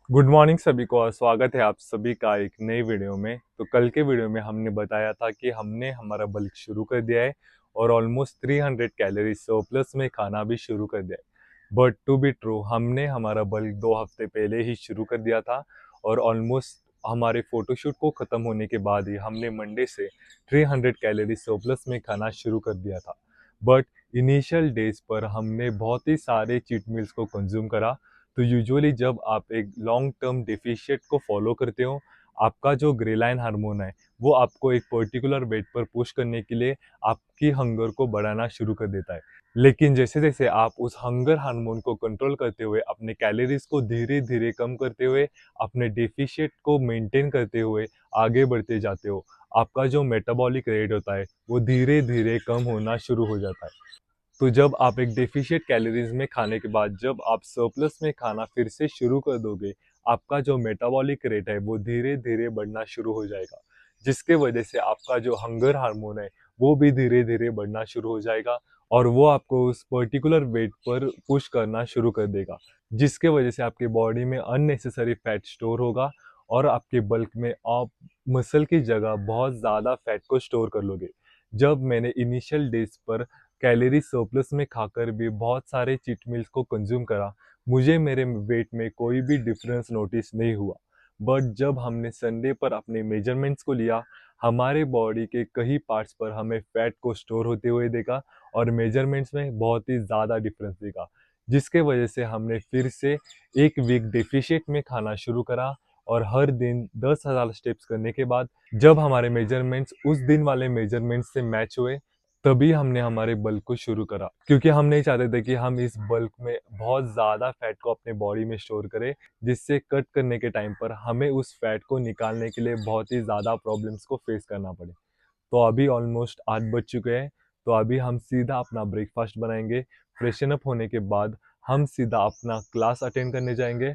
Good morning सभी को और स्वागत है आप सभी का एक नई वीडियो में। तो कल के वीडियो में हमने बताया था कि हमने हमारा बल्क शुरू कर दिया है और ऑलमोस्ट 300 कैलोरीज सरप्लस में खाना भी शुरू कर दिया है। बट टू बी ट्रू, हमने हमारा बल्क 2 हफ्ते पहले ही शुरू कर दिया था और ऑलमोस्ट हमारे फोटोशूट को ख़त्म होने के बाद ही हमने मंडे से 300 कैलोरीज सरप्लस में खाना शुरू कर दिया था। बट इनिशियल डेज पर हमने बहुत ही सारे चीट मील्स को कंज्यूम करा। तो यूजुअली जब आप एक लॉन्ग टर्म डेफिशिएट को फॉलो करते हो, आपका जो ग्रेलाइन हार्मोन है वो आपको एक पर्टिकुलर वेट पर पुश करने के लिए आपकी हंगर को बढ़ाना शुरू कर देता है। लेकिन जैसे जैसे आप उस हंगर हार्मोन को कंट्रोल करते हुए अपने कैलोरीज को धीरे धीरे कम करते हुए अपने डेफिशिएट को मेंटेन करते हुए आगे बढ़ते जाते हो, आपका जो मेटाबॉलिक रेट होता है वो धीरे धीरे कम होना शुरू हो जाता है। तो जब आप एक डेफिशिएट कैलोरीज में खाने के बाद जब आप सरप्लस में खाना फिर से शुरू कर दोगे, आपका जो मेटाबॉलिक रेट है वो धीरे धीरे बढ़ना शुरू हो जाएगा, जिसके वजह से आपका जो हंगर हार्मोन है वो भी धीरे धीरे बढ़ना शुरू हो जाएगा और वो आपको उस पर्टिकुलर वेट पर पुश करना शुरू कर देगा, जिसके वजह से आपकी बॉडी में अननेसेसरी फैट स्टोर होगा और आपके बल्क में आप मसल की जगह बहुत ज़्यादा फैट को स्टोर कर लोगे। जब मैंने इनिशियल डेज पर कैलोरी सरप्लस में खाकर भी बहुत सारे चीट मील्स को कंज्यूम करा, मुझे मेरे वेट में कोई भी डिफरेंस नोटिस नहीं हुआ। बट जब हमने संडे पर अपने मेजरमेंट्स को लिया, हमारे बॉडी के कई पार्ट्स पर हमें फैट को स्टोर होते हुए देखा और मेजरमेंट्स में बहुत ही ज़्यादा डिफरेंस दिखा, जिसके वजह से हमने फिर से एक वीक डेफिशिएट में खाना शुरू करा और हर दिन 10,000 स्टेप्स करने के बाद जब हमारे मेजरमेंट्स उस दिन वाले मेजरमेंट्स से मैच हुए, तभी हमने हमारे बल्क को शुरू करा, क्योंकि हम नहीं चाहते थे कि हम इस बल्क में बहुत ज़्यादा फैट को अपने बॉडी में स्टोर करें, जिससे कट करने के टाइम पर हमें उस फैट को निकालने के लिए बहुत ही ज़्यादा प्रॉब्लम्स को फेस करना पड़े। तो अभी ऑलमोस्ट 8 बज चुके हैं, तो अभी हम सीधा अपना ब्रेकफास्ट बनाएंगे। फ्रेशन अप होने के बाद हम सीधा अपना क्लास अटेंड करने जाएंगे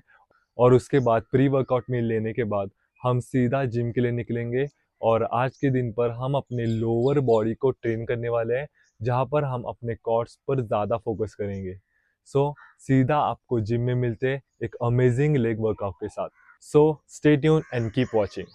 और उसके बाद प्री वर्कआउट मील लेने के बाद हम सीधा जिम के लिए निकलेंगे। और आज के दिन पर हम अपने लोअर बॉडी को ट्रेन करने वाले हैं, जहाँ पर हम अपने कॉर्ड्स पर ज़्यादा फोकस करेंगे। सो सीधा आपको जिम में मिलते हैं एक अमेजिंग लेग वर्कआउट के साथ। So stay tune and keep watching.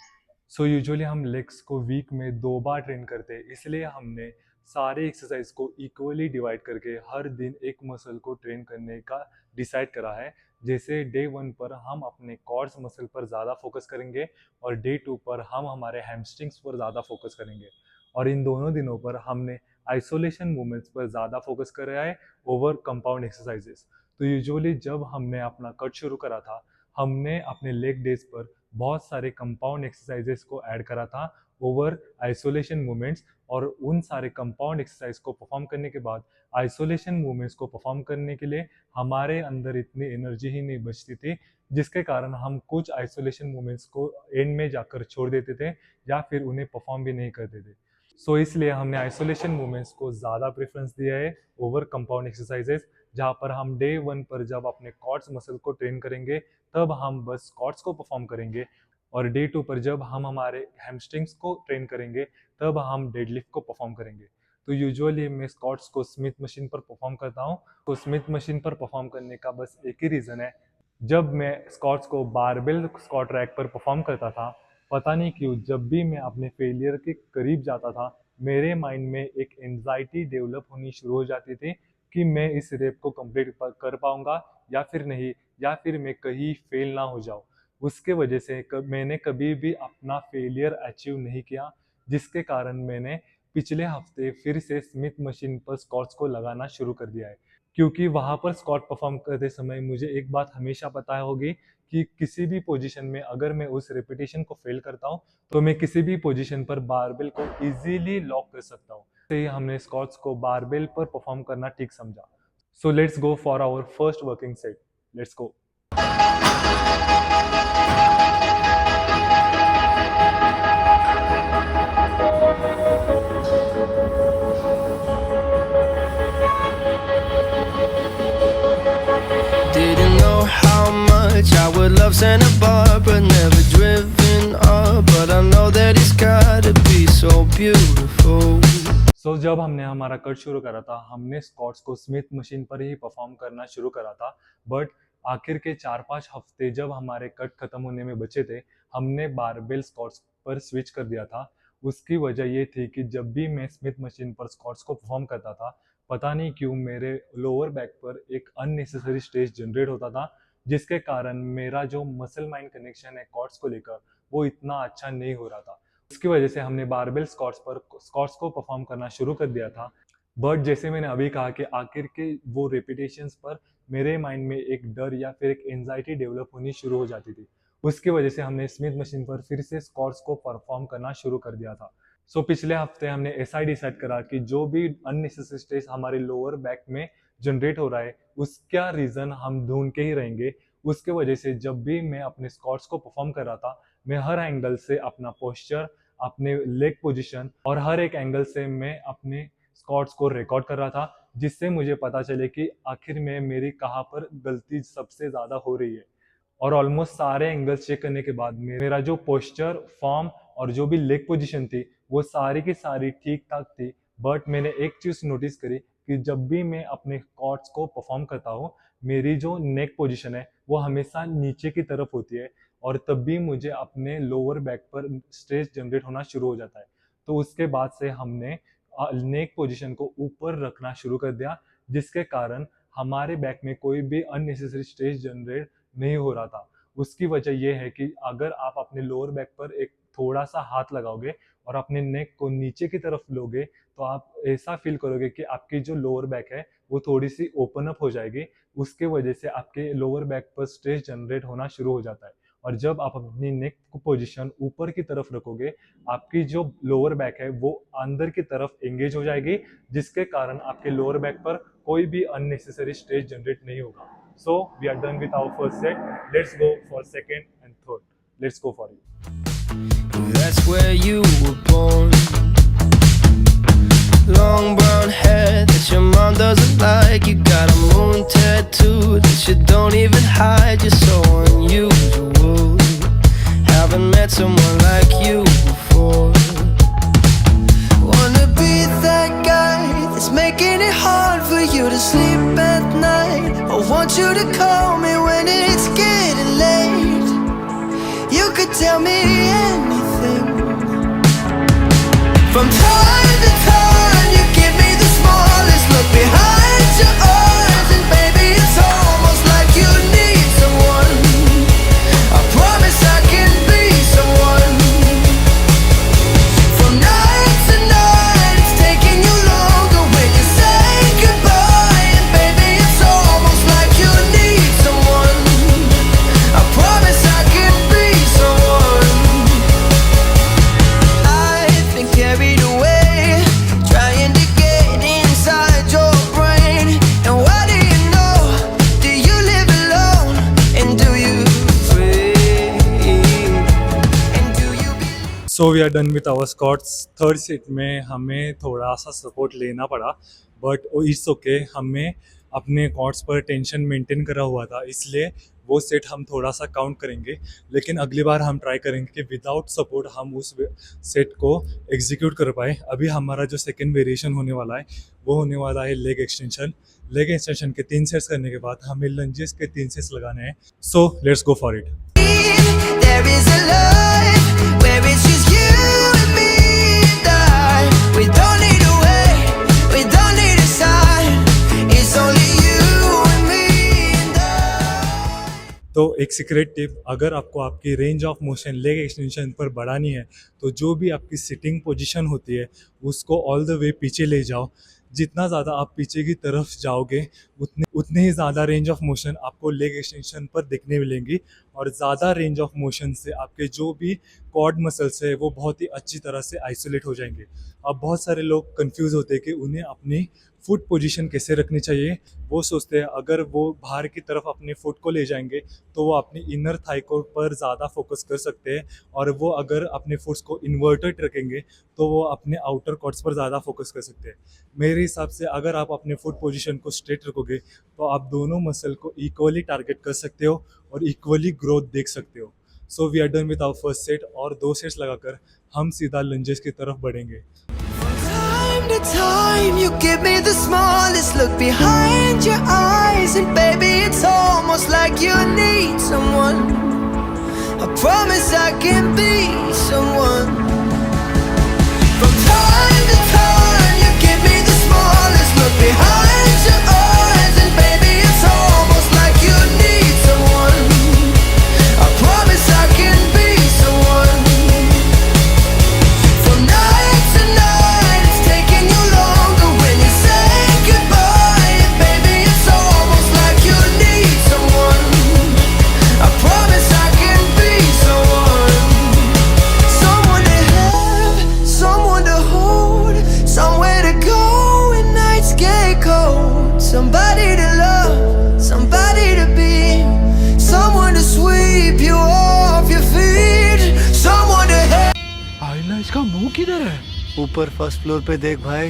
So usually हम लेग्स को वीक में 2 बार ट्रेन करते हैं, इसलिए हमने सारे एक्सरसाइज को इक्वली डिवाइड करके हर दिन एक मसल को ट्रेन करने का डिसाइड करा है। जैसे डे 1 पर हम अपने कॉर्ड्स मसल पर ज़्यादा फोकस करेंगे और डे 2 पर हम हमारे हैमस्ट्रिंग्स पर ज़्यादा फोकस करेंगे। और इन दोनों दिनों पर हमने आइसोलेशन मूवमेंट्स पर ज़्यादा फोकस करा है ओवर कंपाउंड एक्सरसाइजेस। तो यूजुअली जब हमने अपना कट शुरू करा था, हमने अपने लेग डेज पर बहुत सारे कंपाउंड एक्सरसाइजेस को ऐड करा था ओवर आइसोलेशन मूवमेंट्स। और उन सारे कंपाउंड एक्सरसाइज को परफॉर्म करने के बाद आइसोलेशन मूवमेंट्स को परफॉर्म करने के लिए हमारे अंदर इतनी एनर्जी ही नहीं बचती थी, जिसके कारण हम कुछ आइसोलेशन मूवमेंट्स को एंड में जाकर छोड़ देते थे या फिर उन्हें परफॉर्म भी नहीं करते थे। सो इसलिए हमने आइसोलेशन मूवमेंट्स को ज़्यादा प्रेफरेंस दिया है ओवर कंपाउंड एक्सरसाइजेस, जहाँ पर हम डे 1 पर जब अपने क्वाड्स मसल को ट्रेन करेंगे तब हम बस स्क्वाट्स को परफॉर्म करेंगे और डे 2 पर जब हम हमारे हैमस्ट्रिंग्स को ट्रेन करेंगे तब हम डेडलिफ्ट को परफॉर्म करेंगे। तो यूजुअली मैं स्क्वाट्स को स्मिथ मशीन पर परफॉर्म करता हूँ। तो स्मिथ मशीन पर परफॉर्म करने का बस एक ही रीज़न है, जब मैं स्क्वाट्स को बारबेल स्क्वाट रैक पर परफॉर्म करता था, पता नहीं क्यों जब भी मैं अपने फेलियर के करीब जाता था, मेरे माइंड में एक एंजाइटी डेवलप होनी शुरू हो जाती थी कि मैं इस रेप को कंप्लीट कर पाऊंगा या फिर नहीं, या फिर मैं कहीं फेल ना हो जाऊं। उसके वजह से मैंने कभी भी अपना फेलियर अचीव नहीं किया, जिसके कारण मैंने पिछले हफ्ते फिर से स्मिथ मशीन पर स्क्वाट्स को लगाना शुरू कर दिया है। क्योंकि वहाँ पर स्क्वाट परफॉर्म करते समय मुझे एक बात हमेशा पता होगी कि किसी भी पोजीशन में अगर मैं उस रेपिटेशन को फेल करता हूँ तो मैं किसी भी पोजीशन पर बारबेल को इजीली लॉक कर सकता हूँ। तो ये हमने स्क्वाट्स को बारबेल पर परफॉर्म करना ठीक समझा। So let's go for our first working set. Let's go. Didn't know how much I would love Santa Barbara, never driven up, but I know that it's gotta be so beautiful. सो जब हमने हमारा cut शुरू करा था, हमने squats को Smith machine पर ही perform करना शुरू करा था। बट आखिर के 4-5 हफ्ते जब हमारे कट खत्म होने में बचे थे, हमने बारबेल स्क्वाट्स पर स्विच कर दिया था। उसकी वजह ये थी कि जब भी मैं स्मिथ मशीन पर स्क्वाट्स को परफॉर्म करता था, पता नहीं क्यों मेरे लोअर बैक पर एक अननेसेसरी स्ट्रेस जनरेट होता था, जिसके कारण मेरा जो मसल माइंड कनेक्शन है क्वाड्स को लेकर, वो इतना अच्छा नहीं हो रहा था। उसकी वजह से हमने बारबेल स्क्वाट्स को परफॉर्म करना शुरू कर दिया था। बट जैसे मैंने अभी कहा कि आखिर के वो रेपिटेशंस पर मेरे माइंड में एक डर या फिर एक एंजाइटी डेवलप होनी शुरू हो जाती थी। उसकी वजह से हमने स्मिथ मशीन पर फिर से स्क्वाट्स को परफॉर्म करना शुरू कर दिया था। सो पिछले हफ्ते हमने ऐसा ही डिसाइड करा कि जो भी अननेसेसरी स्ट्रेस हमारे लोअर बैक में जनरेट हो रहा है, उसका रीज़न हम ढूंढ के ही रहेंगे। उसके वजह से जब भी मैं अपने स्क्वाट्स को परफॉर्म कर रहा था, मैं हर एंगल से अपना पोस्चर, अपने लेग पोजीशन और हर एक एंगल से मैं अपने स्क्वाट्स को रिकॉर्ड कर रहा था, जिससे मुझे पता चले कि आखिर में मेरी कहाँ पर गलती सबसे ज़्यादा हो रही है। और ऑलमोस्ट सारे एंगल्स चेक करने के बाद मेरा जो पोस्चर, फॉर्म और जो भी लेग पोजीशन थी, वो सारी की सारी ठीक ठाक थी। बट मैंने एक चीज़ नोटिस करी कि जब भी मैं अपने स्क्वाट्स को परफॉर्म करता हूँ, मेरी जो नेक पोजीशन है वो हमेशा नीचे की तरफ होती है, और तब भी मुझे अपने लोअर बैक पर स्ट्रेस जनरेट होना शुरू हो जाता है। तो उसके बाद से हमने नेक पोजीशन को ऊपर रखना शुरू कर दिया, जिसके कारण हमारे बैक में कोई भी अननेसेसरी स्ट्रेस जनरेट नहीं हो रहा था। उसकी वजह यह है कि अगर आप अपने लोअर बैक पर एक थोड़ा सा हाथ लगाओगे और अपने नेक को नीचे की तरफ लोगे, तो आप ऐसा फील करोगे कि आपकी जो लोअर बैक है वो थोड़ी सी ओपन अप हो जाएगी। उसके वजह से आपके लोअर बैक पर स्ट्रेस जनरेट होना शुरू हो जाता है। और जब आप अपनी नेक पोजीशन ऊपर की तरफ रखोगे, आपकी जो लोअर बैक है वो अंदर की तरफ एंगेज हो जाएगी, जिसके कारण आपके लोअर बैक पर कोई भी अननेसेसरी स्ट्रेस जनरेट नहीं होगा। So we are done with our first set. Let's go for second and third. Let's go for it. That's where you were born. Long brown hair that your mom doesn't like. You got a moon tattoo that you don't even hide. You're so unusual. Haven't met someone like you before. Wanna be that guy that's making it hard for you to sleep at night. I want you to call me when it's getting late. You could tell me anything. From time to time you give me the smallest look behind your eyes, and baby it's almost like you need someone. I promise I can be someone. From night to night it's taking you longer when you say goodbye, and baby it's almost like you need someone. I promise I can be someone. I've been carried away, trying to get inside your brain. And what do you know? Do you live alone? And do you pray? And do you believe? So we are done with our squats. Third set में हमें थोड़ा सा support लेना पड़ा, but it's okay. हमें अपने quartz पर tension maintain करा हुआ था, इसलिए वो सेट हम थोड़ा सा काउंट करेंगे। लेकिन अगली बार हम ट्राई करेंगे कि विदाउट सपोर्ट हम उस सेट को एग्जीक्यूट कर पाए। अभी हमारा जो सेकंड वेरिएशन होने वाला है वो होने वाला है लेग एक्सटेंशन। लेग एक्सटेंशन के 3 सेट्स करने के बाद हमें लंजेस के 3 सेट्स लगाने हैं। सो let's go for it. There is a life where it's just you and me and I. We don't need a way, we don't need a sign. It's only you and me and I. तो एक secret tip, अगर आपको आपकी range of motion leg extension पर बढ़ानी है, तो जो भी आपकी सिटिंग पोजीशन होती है उसको ऑल द वे पीछे ले जाओ। जितना ज़्यादा आप पीछे की तरफ जाओगे, उतने ही ज़्यादा रेंज ऑफ मोशन आपको लेग एक्सटेंशन पर देखने मिलेंगी, और ज़्यादा रेंज ऑफ मोशन से आपके जो भी क्वाड मसल्स है वो बहुत ही अच्छी तरह से आइसोलेट हो जाएंगे। अब बहुत सारे लोग कंफ्यूज होते हैं कि उन्हें अपनी फुट पोजीशन कैसे रखनी चाहिए। वो सोचते हैं अगर वो बाहर की तरफ अपने फुट को ले जाएंगे तो वो अपनी इनर थाई को पर ज़्यादा फोकस कर सकते हैं, और वो अगर अपने फुट्स को इन्वर्टेड रखेंगे तो वो अपने आउटर कॉर्ड्स पर ज़्यादा फोकस कर सकते हैं। मेरे हिसाब से अगर आप अपने फुट पोजीशन को स्ट्रेट रखोगे तो आप दोनों मसल को इक्वली टारगेट कर सकते हो और इक्वली ग्रोथ देख सकते हो। So we are done with our first set, और 2 सेट्स लगाकर हम सीधा लंजेस की तरफ बढ़ेंगे। Time to time you give me the smallest look behind your eyes, and baby it's almost almost like you need someone. I promise I can be someone. From time to time, you give me the smallest look behind your eyes, and baby, it's almost like you need someone. I promise I can be someone. From night to night, it's taking you longer when you say goodbye, and baby, it's almost like you need someone. I promise I can be someone. Someone to have, someone to hold, somewhere to go when nights get cold. Somebody to love, somebody to be, someone to sweep you off your feet, someone to have, आईला इसका मुंह किधर है? ऊपर first floor पे देख भाई.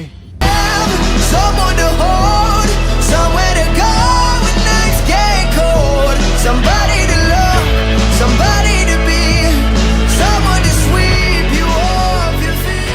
someone to hold, somewhere to go when nights get cold. Somebody to love, somebody to be, someone to sweep you off your feet.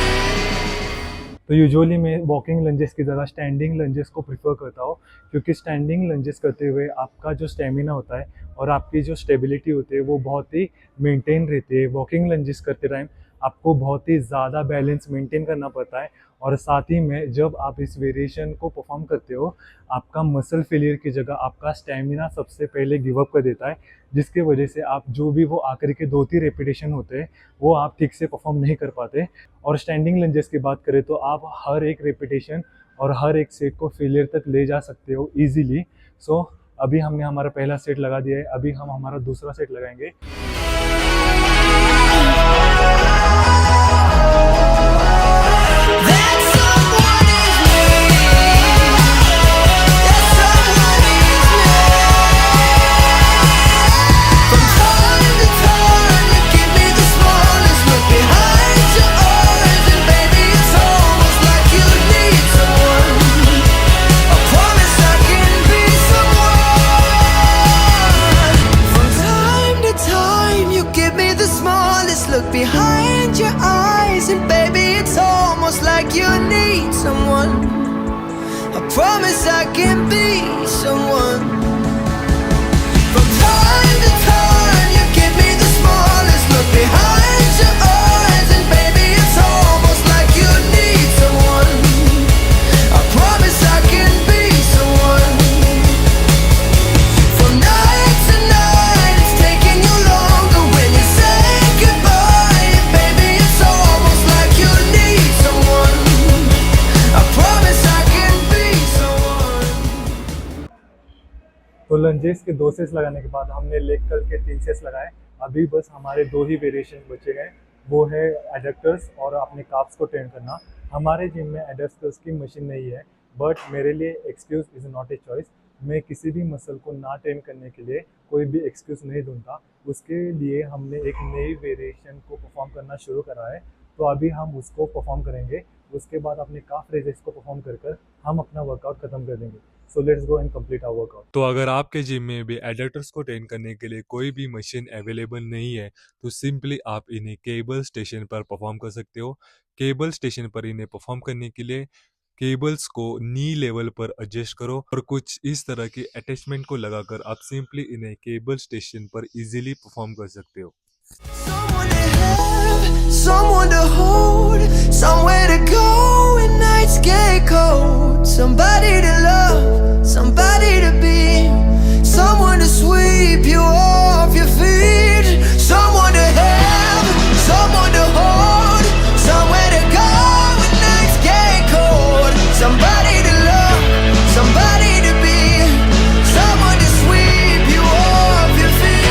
तो यूजुअली मैं वॉकिंग लंजेस की जगह स्टैंडिंग लंजेस को प्रिफर करता हूँ, क्योंकि स्टैंडिंग लंजेस करते हुए आपका जो स्टेमिना होता है और आपकी जो स्टेबिलिटी होती है वो बहुत ही मेंटेन रहती है। वॉकिंग लंजेस करते टाइम आपको बहुत ही ज़्यादा बैलेंस मेंटेन करना पड़ता है, और साथ ही में जब आप इस वेरिएशन को परफॉर्म करते हो, आपका मसल फेलियर की जगह आपका स्टेमिना सबसे पहले गिव अप कर देता है, जिसकी वजह से आप जो भी वो आखिरी के 2-3 रेपिटेशन होते हैं वो आप ठीक से परफॉर्म नहीं कर पाते। और स्टैंडिंग लंजेस की बात करें तो आप हर एक रेपिटेशन और हर एक सेट को फेलियर तक ले जा सकते हो ईजिली। सो अभी हमने हमारा पहला सेट लगा दिया है, अभी हम हमारा दूसरा सेट लगाएंगे। That someone is me. That someone is me. From time to time, you give me the smallest look behind your eyes, and baby, it's almost like you need someone. I promise I can be someone. From time to time, you give me the smallest look behind your eyes, and baby, it's almost like you need someone. I promise I can be someone. From time to time, you give me the smallest look behind your eyes, and baby, it's almost like you need someone. I promise I can be someone. From night to night, it's taking you longer when you say goodbye, and baby, it's almost like you need someone. I promise I can be someone. तो lunges के 2 sets लगाने के बाद हमने leg curl के 3 sets लगाए। अभी बस हमारे 2 ही वेरिएशन बचे गए, वो है एडक्टर्स और अपने काफ्स को ट्रेन करना। हमारे जिम में एडक्टर्स की मशीन नहीं है, बट मेरे लिए excuse is not a choice. मैं किसी भी मसल को ना ट्रेन करने के लिए कोई भी एक्सक्यूज़ नहीं ढूंढता। उसके लिए हमने एक नई वेरिएशन को परफॉर्म करना शुरू करा है, तो अभी हम उसको परफॉर्म करेंगे। उसके बाद अपने काफ रेजेस को परफॉर्म कर हम अपना वर्कआउट खत्म कर देंगे। So let's go and complete our workout. तो अगर आपके जिम में भी एडक्टर्स को ट्रेन करने के लिए कोई भी मशीन अवेलेबल नहीं है, तो सिंपली आप इन्हें केबल स्टेशन पर परफॉर्म कर सकते हो। केबल स्टेशन पर इन्हें परफॉर्म करने के लिए केबल्स को नी लेवल पर एडजस्ट करो और कुछ इस तरह के अटैचमेंट को लगाकर आप सिंपली इन्हें केबल स्टेशन पर इजीली परफॉर्म कर सकते हो। Someone to have, someone to hold, somewhere to go when nights get cold. Somebody to love, somebody to be, someone to sweep you off your feet. Someone to have, someone to hold, somewhere to go when nights get cold. Somebody to love, somebody to be, someone to sweep you off your feet.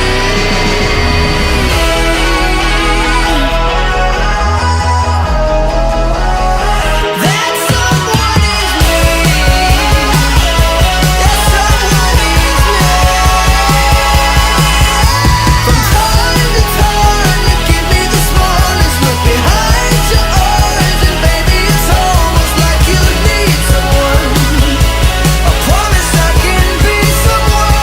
That someone is me. That someone is me. From time to time, you give me the smallest look behind your eyes, and baby, it's almost like you need someone. I promise I can be someone.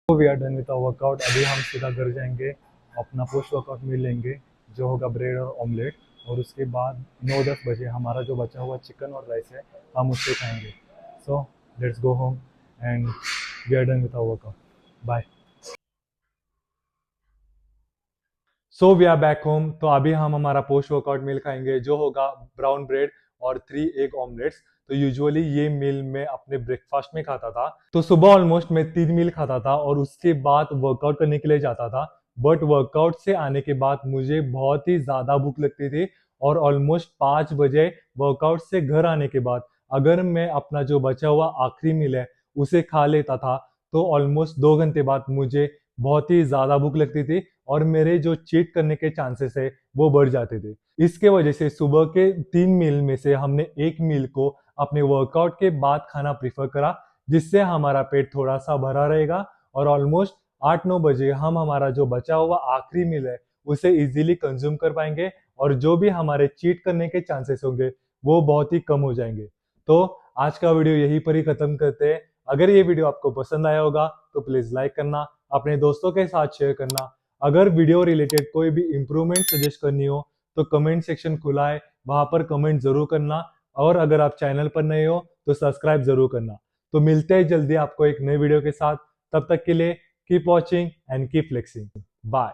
We are done with our workout. अभी हम सीधा घर जाएंगे, अपना post workout meal लेंगे जो होगा bread और ऑमलेट, और उसके बाद 9-10 बजे हमारा जो बचा हुआ चिकन और राइस है हम उससे खाएंगे। So let's go home and we are done with our workout. Bye. So we are back home. तो अभी हम हमारा पोस्ट वर्कआउट मील खाएंगे जो होगा ब्राउन ब्रेड और 3 एग ऑमलेट्स। तो यूजुअली ये मील मैं अपने ब्रेकफास्ट में खाता था। तो सुबह ऑलमोस्ट मैं 3 मील खाता था और उसके बाद वर्कआउट करने के लिए जाता था। बट वर्कआउट से आने के बाद मुझे बहुत ही ज़्यादा भूख लगती थी और ऑलमोस्ट 5 बजे वर्कआउट से घर आने के बाद अगर मैं अपना जो बचा हुआ आखिरी मील है उसे खा लेता था तो ऑलमोस्ट 2 घंटे बाद मुझे बहुत ही ज़्यादा भूख लगती थी और मेरे जो चीट करने के चांसेस है वो बढ़ जाते थे। इसके वजह से सुबह के 3 मील में से हमने एक मील को अपने वर्कआउट के बाद खाना प्रीफर करा, जिससे हमारा पेट थोड़ा सा भरा रहेगा और ऑलमोस्ट 8-9 बजे हम हमारा जो बचा हुआ आखिरी मील है उसे इजीली कंज्यूम कर पाएंगे और जो भी हमारे चीट करने के चांसेस होंगे वो बहुत ही कम हो जाएंगे। तो आज का वीडियो यहीं पर ही खत्म करते हैं। अगर ये वीडियो आपको पसंद आया होगा तो प्लीज लाइक करना, अपने दोस्तों के साथ शेयर करना। अगर वीडियो रिलेटेड कोई भी इम्प्रूवमेंट सजेस्ट करनी हो तो कमेंट सेक्शन खुला है, वहां पर कमेंट जरूर करना। और अगर आप चैनल पर नए हो तो सब्सक्राइब जरूर करना। तो मिलते हैं जल्दी आपको एक नए वीडियो के साथ। तब तक के लिए keep watching and keep flexing. Bye.